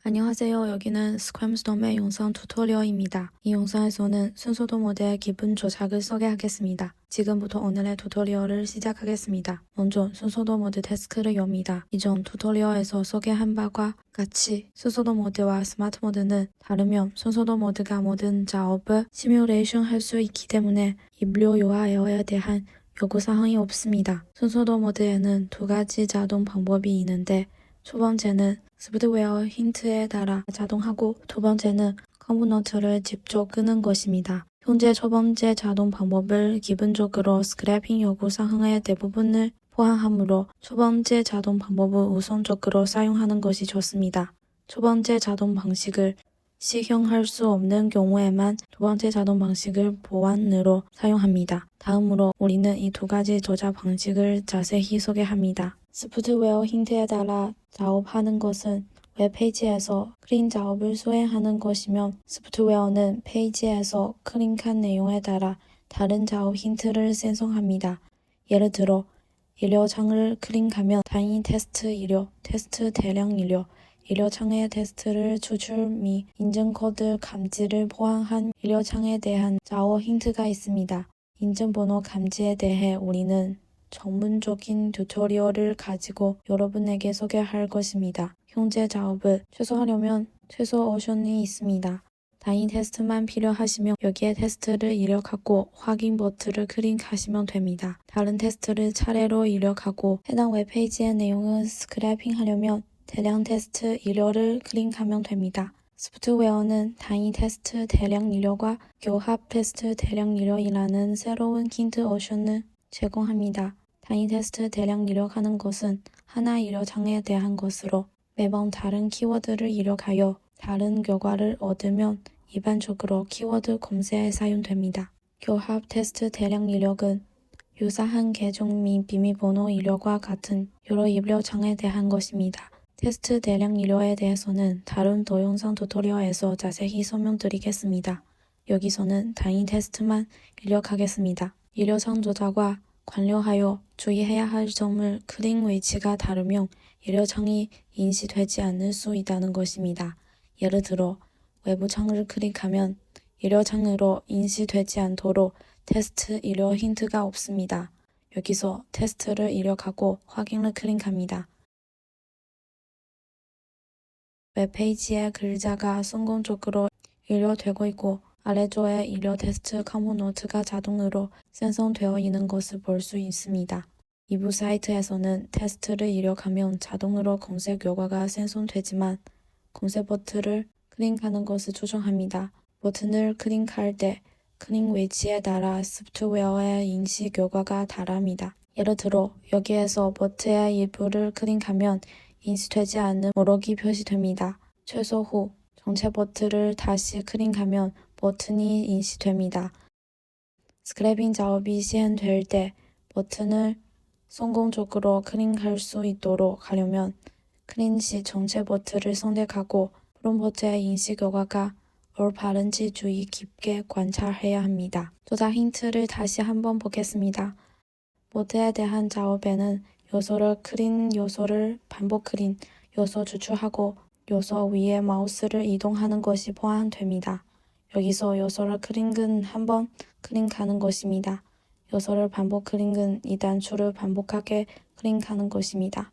안녕하세요. 여기는 스크램스톰의 영상 튜토리얼입니다. 이 영상에서는 순서도 모드의 기본 조작을 소개하겠습니다. 지금부터 오늘의 튜토리얼을 시작하겠습니다. 먼저 순서도 모드 태스크를 엽니다. 이전 튜토리얼에서 소개한 바와 같이 순서도 모드와 스마트 모드는 다르면 순서도 모드가 모든 작업을 시뮬레이션 할 수 있기 때문에 입력 URL에 대한 요구사항이 없습니다. 순서도 모드에는 두 가지 자동 방법이 있는데 첫 번째는 소프트웨어 힌트에 따라 자동하고 두 번째는 컴포넌트를 직접 끄는 것입니다. 현재 첫 번째 자동 방법을 기본적으로 스크래핑 요구사항의 대부분을 포함하므로 첫 번째 자동 방법을 우선적으로 사용하는 것이 좋습니다. 첫 번째 자동 방식을 실행할 수 없는 경우에만 두 번째 자동 방식을 보완으로 사용합니다. 다음으로 우리는 이 두 가지 조작 방식을 자세히 소개합니다. 소프트웨어 힌트에 따라 작업하는 것은 웹페이지에서 클릭 작업을 수행하는 것이면 소프트웨어는 페이지에서 클릭한 내용에 따라 다른 작업 힌트를 생성합니다. 예를 들어 일료창을 클릭하면 단위 테스트 일료, 테스트 대량 일료, 일료창의 테스트를 추출 및 인증코드 감지를 포함한 일료창에 대한 작업 힌트가 있습니다. 인증번호 감지에 대해 우리는 전문적인 튜토리얼을 가지고 여러분에게 소개할 것입니다. 현재 작업을 최소화하려면 최소 옵션이 있습니다. 단위 테스트만 필요하시면 여기에 테스트를 입력하고 확인 버튼을 클릭하시면 됩니다. 다른 테스트를 차례로 입력하고 해당 웹페이지의 내용을 스크래핑하려면 대량 테스트 입력을 클릭하면 됩니다. 소프트웨어는 단위 테스트 대량 입력과 교합 테스트 대량 입력이라는 새로운 힌트 옵션을 제공합니다. 단위 테스트 대량 입력하는 것은 하나 입력창에 대한 것으로 매번 다른 키워드를 입력하여 다른 결과를 얻으면 일반적으로 키워드 검색에 사용됩니다. 교합 테스트 대량 입력은 유사한 계정 및 비밀번호 입력과 같은 여러 입력창에 대한 것입니다. 테스트 대량 입력에 대해서는 다른 동영상 튜토리얼에서 자세히 설명드리겠습니다. 여기서는 단위 테스트만 입력하겠습니다. 입력창 조작과 관련하여 주의해야 할 점을 클릭 위치가 다르면 입력창이 인식되지 않을 수 있다는 것입니다. 예를 들어 외부 창을 클릭하면 입력창으로 인식되지 않도록 테스트 입력 힌트가 없습니다. 여기서 테스트를 입력하고 확인을 클릭합니다. 웹페이지의 글자가 성공적으로 입력되고 있고 아래쪽에 입력 테스트 컴포넌트가 자동으로 생성되어 있는 것을 볼 수 있습니다. 이부 사이트에서는 테스트를 입력하면 자동으로 검색 결과가 생성되지만 검색 버튼을 클릭하는 것을 추천합니다. 버튼을 클릭할 때 클릭 위치에 따라 소프트웨어의 인식 결과가 다릅니다. 예를 들어 여기에서 버튼의 일부를 클릭하면 인식되지 않는 모록이 표시됩니다. 최소 후 전체 버튼을 다시 클릭하면 버튼이 인식됩니다. 스크래핑 작업이 시행될 때 버튼을 성공적으로 클릭할 수 있도록 하려면 클릭 시 전체 버튼을 선택하고 프롬프트의 인식 결과가 올바른지 주의 깊게 관찰해야 합니다. 조작 힌트를 다시 한번 보겠습니다. 모드에 대한 작업에는 요소를 클릭, 요소를 반복 클릭, 요소 추출하고 요소 위에 마우스를 이동하는 것이 포함됩니다. 여기서 요소를 클릭은 한번 클릭하는 것입니다. 요소를 반복 클릭은 이 단추를 반복하게 클릭하는 것입니다.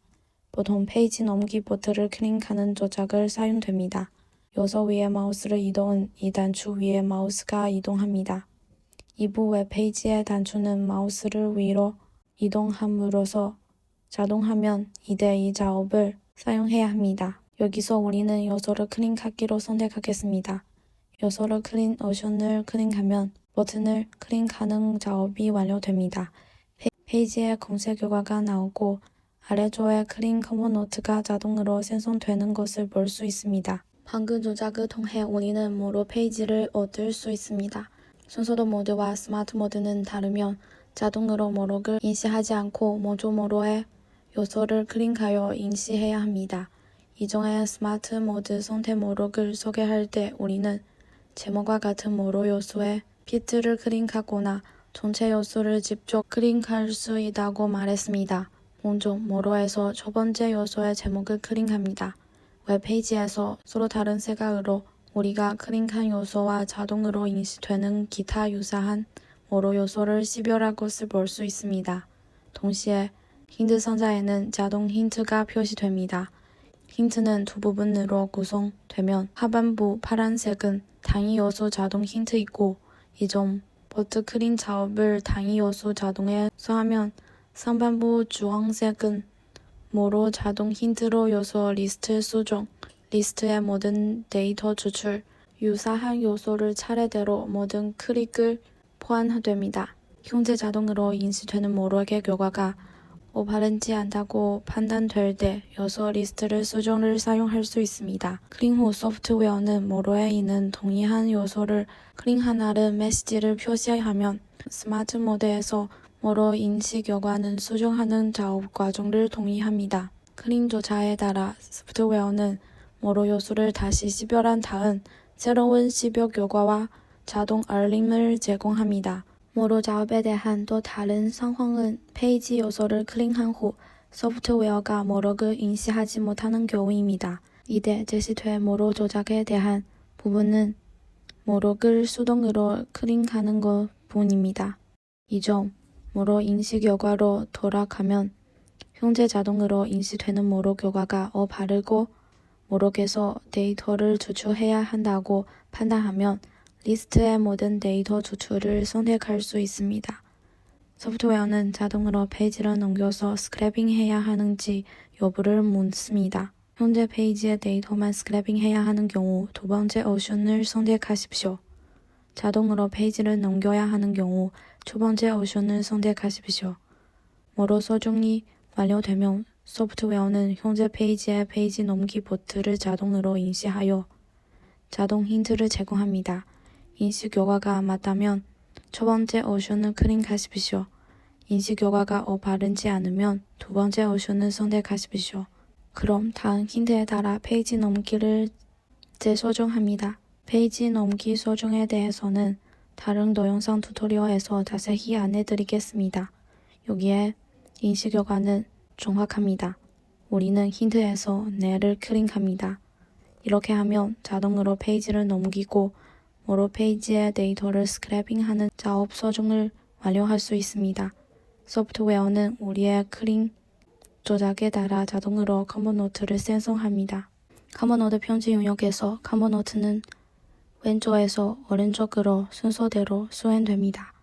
보통 페이지 넘기 버튼을 클릭하는 조작을 사용됩니다. 요소 위에 마우스를 이동은 이 단추 위에 마우스가 이동합니다. 이부 웹페이지의 단추는 마우스를 위로 이동함으로써 자동화면 2대2 작업을 사용해야 합니다. 여기서 우리는 요소를 클릭하기로 선택하겠습니다. 요소를 클릭 옵션을 클릭하면 버튼을 클릭하는 작업이 완료됩니다. 페이지에 검색 결과가 나오고 아래쪽에 클릭 컴포넌트가 자동으로 생성되는 것을 볼 수 있습니다. 방금 조작을 통해 우리는 모로 페이지를 얻을 수 있습니다. 순서도 모드와 스마트 모드는 다르면 자동으로 모록을 인식하지 않고 모조 모로의 요소를 클릭하여 인식해야 합니다. 이전에 스마트 모드 선택 모록을 소개할 때 우리는 제목과 같은 모로 요소에 피트를 클릭하거나 전체 요소를 직접 클릭할 수 있다고 말했습니다. 먼저 모로에서 첫 번째 요소의 제목을 클릭합니다. 웹페이지에서 서로 다른 색깔으로 우리가 클릭한 요소와 자동으로 인식되는 기타 유사한 모로 요소를 식별할 것을 볼 수 있습니다. 동시에 힌트 상자에는 자동 힌트가 표시됩니다. 힌트는 두 부분으로 구성되면 하반부 파란색은 단위 요소 자동 힌트이고 이점 버튼 클릭 작업을 단위 요소 자동에 소하면 상반부 주황색은 모로 자동 힌트로 요소 리스트 수정, 리스트의 모든 데이터 추출, 유사한 요소를 차례대로 모든 클릭을 포함됩니다. 현재 자동으로 인식되는 모로의 결과가 올바르지 않다고 판단될 때 요소 리스트를 수정을 사용할 수 있습니다. 클릭 후 소프트웨어는 모로에 있는 동일한 요소를 클릭 하나를 메시지를 표시하면 스마트 모드에서 모로 인식 결과는 수정하는 작업 과정을 동의합니다. 클릭 조차에 따라 소프트웨어는 모로 요소를 다시 식별한 다음 새로운 식별 결과와 자동 알림을 제공합니다. 모로 작업에 대한 또 다른 상황은 페이지 요소를 클릭한 후 소프트웨어가 모로를 인식하지 못하는 경우입니다. 이때 제시된 모로 조작에 대한 부분은 모로를 수동으로 클릭하는 것 뿐입니다. 이 점 모로 인식 결과로 돌아가면 현재 자동으로 인식되는 모로 결과가 바르고 모로에서 데이터를 추출해야 한다고 판단하면 리스트의 모든 데이터 추출을 선택할 수 있습니다. 소프트웨어는 자동으로 페이지를 넘겨서 스크래핑해야 하는지 여부를 묻습니다. 현재 페이지의 데이터만 스크래핑해야 하는 경우 두 번째 옵션을 선택하십시오. 자동으로 페이지를 넘겨야 하는 경우 첫 번째 옵션을 선택하십시오. 모로 소정이 완료되면 소프트웨어는 현재 페이지의 페이지 넘기 버튼을 자동으로 인식하여 자동 힌트를 제공합니다. 인식 결과가 맞다면 첫 번째 옵션을 클릭하십시오. 인식 결과가 바르지 않으면 두 번째 옵션을 선택하십시오. 그럼 다음 힌트에 따라 페이지 넘기를 재소정합니다. 페이지 넘기 소정에 대해서는 다른 동영상 튜토리얼에서 자세히 안내드리겠습니다. 여기에 인식 결과는 정확합니다. 우리는 힌트에서 네를 클릭합니다. 이렇게 하면 자동으로 페이지를 넘기고 모로 페이지의 데이터를 스크래핑하는 작업 소정을 완료할 수 있습니다. 소프트웨어는 우리의 클릭 조작에 따라 자동으로 컴포넌트를 생성합니다. 컴포넌트 편집 영역에서 컴포넌트는 왼쪽에서 오른쪽으로 순서대로 수행됩니다.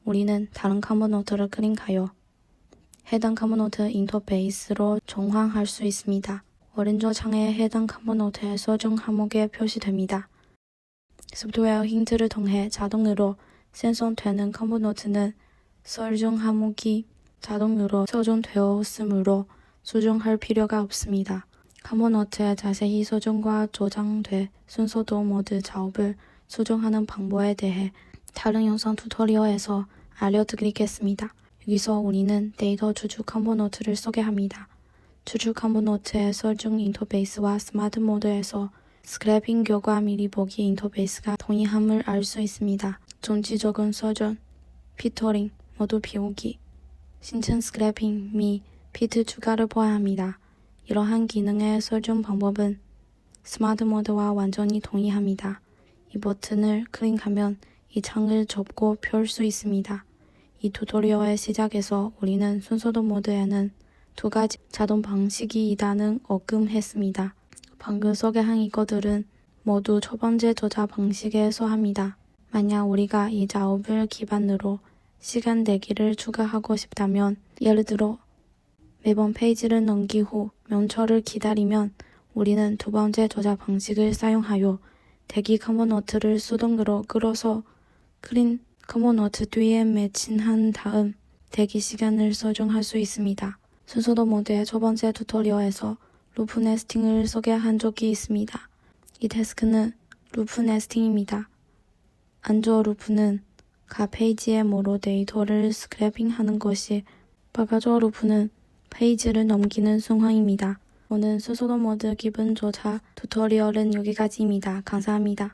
우리는 다른 컴포넌트를 클릭하여 해당 컴포넌트 인터페이스로 전환할 수 있습니다. 오른쪽 창에 해당 컴포넌트의 소정 항목에 표시됩니다. 소프트웨어 힌트를 통해 자동으로 생성되는 컴포넌트는 설정 항목이 자동으로 설정되었으므로 수정할 필요가 없습니다. 컴포넌트의 자세히 설정과 저장돼 순서도 모드 작업을 수정하는 방법에 대해 다른 영상 튜토리얼에서 알려드리겠습니다. 여기서 우리는 데이터 추출 컴포넌트를 소개합니다. 추출 컴포넌트의 설정 인터페이스와 스마트 모드에서 스크래핑 결과 미리 보기 인터페이스가 동일함을 알 수 있습니다. 정치적인 설정, 피터링, 모두 비우기, 신청 스크래핑 및 피트 추가를 포함합니다. 이러한 기능의 설정 방법은 스마트 모드와 완전히 동일합니다. 이 버튼을 클릭하면 이 창을 접고 펼 수 있습니다. 이 튜토리얼의 시작에서 우리는 순서도 모드에는 두 가지 자동 방식이 있다는 언급했습니다. 방금 소개한 이것들은 모두 첫 번째 조작 방식에 속합니다. 만약 우리가 이 작업을 기반으로 시간 대기를 추가하고 싶다면 예를 들어 매번 페이지를 넘긴 후 몇 초를 기다리면 우리는 두 번째 조작 방식을 사용하여 대기 컴포넌트를 수동으로 끌어서 클릭 컴포넌트 뒤에 매칭한 다음 대기 시간을 설정할 수 있습니다. 순서도 모드의 첫 번째 튜토리얼에서 루프 네스팅을 소개한 적이 있습니다. 이 태스크는 루프 네스팅입니다. 안조 루프는 각 페이지의 모로 데이터를 스크래핑하는 것이 바가조 루프는 페이지를 넘기는 순환입니다. 오늘 순서도 모드 기본 조작 튜토리얼은 여기까지입니다. 감사합니다.